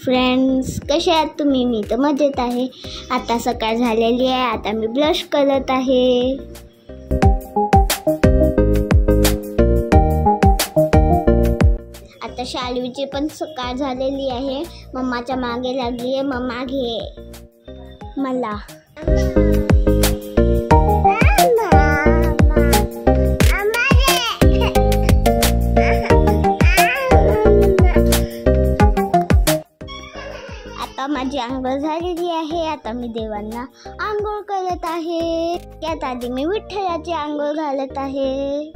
Friends, कसे आहात तुम्ही? मी तर मजेत आहे. आता सकाळ झालेली आहे. आता मी ब्रश करत आहे. आता शालवीची पण सकाळ झालेली आहे. मम्माच्या मागे लागली आहे. मम्मा घे मला. आता माझी आंघोळ झालेली आहे. आता मी देवांना आंघोळ करत आहे. त्यात आधी मी विठ्ठलाची आंघोळ घालत आहे.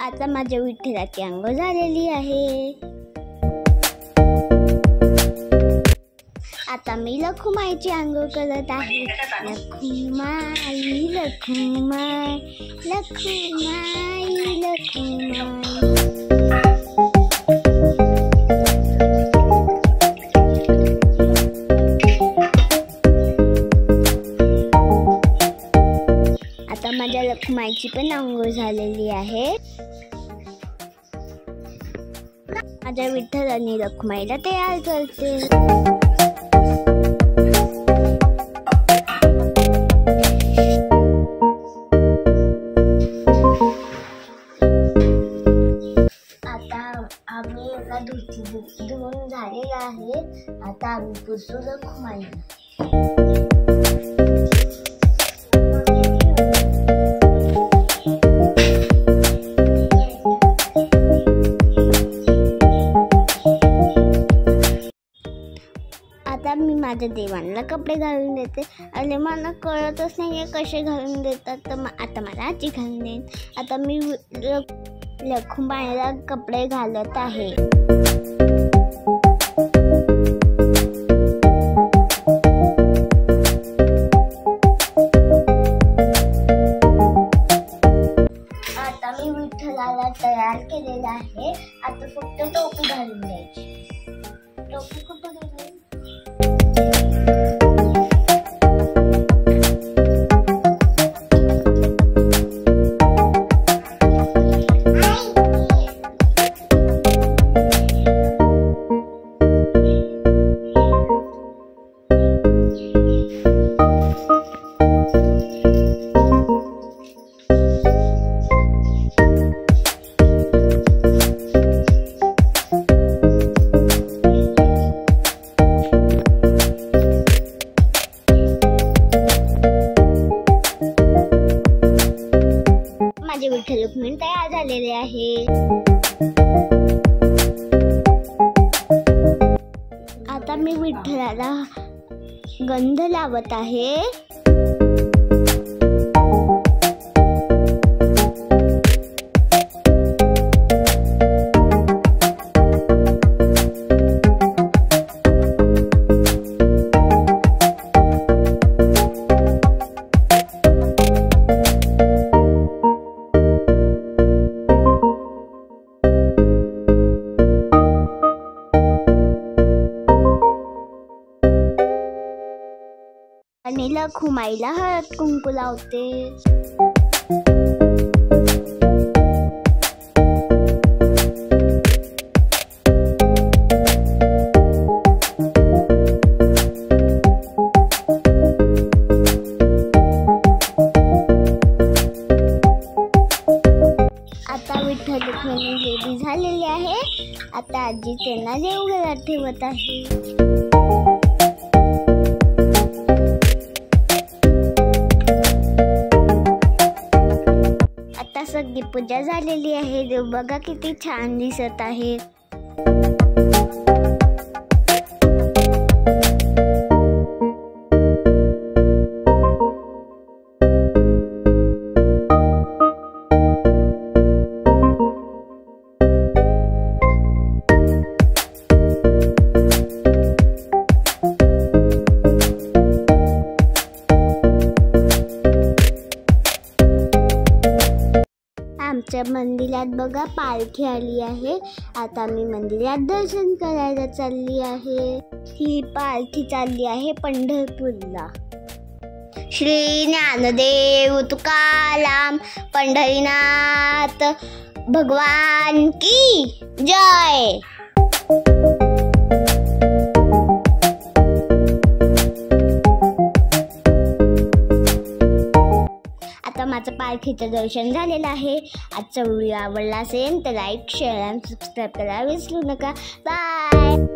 आता माझ्या विठ्ठलाची आंघोळ झालेली आहे. आता मी लखुमाईची आंघोळ करत आहे. लखुमाई लखुमाई लखुमाई लखुमाई. आता माझ्या लखुमाईची पण आंघोळ झालेली आहे. माझ्या विठ्ठल आणि लखुमाईला तयार करते. आम्ही एका धुवून झालेला आहे. आता आम्ही पुसू लखुमाईला. आता मी माझ्या देवांना कपडे घालून देते. आणि मला कळतच नाहीये कसे घालून देतात, तर आता मला आजी घालून देईन. आता मी लखुमाईला कपडे घालत आहे. आता मी विठ्ठलाला तयार केलेला आहे. आता फक्त टोपी घालून द्यायची. टोपी कुठं घालून? माझे विठ्ठल रुक्मिणी तयार झालेले आहे. आता मी विठ्ठलाला गंध लावत आहे. आणि लखुमाईला हळद कुंकू लावते. आता विठ्ठल रुक्मिणी रेडी झालेली आहे. आता आजी त्यांना देवघरात ठेवत आहे. सगळी पूजा झालेली आहे. देव बघा किती छान दिसत आहे. आमच्या मंदिरात बघा पालखी आली आहे. आता मी मंदिरात दर्शन करायला चालली आहे. ही पालखी चालली आहे पंढरपूरला. श्री ज्ञानदेव तुकाराम पंढरीनाथ भगवान की जय। आता माझं पालखीचं दर्शन झालेलं आहे। आजचा व्हिडिओ आवडला असेल तर लाईक, शेअर आणि सबस्क्राईब करायला विसरू नका। बाय।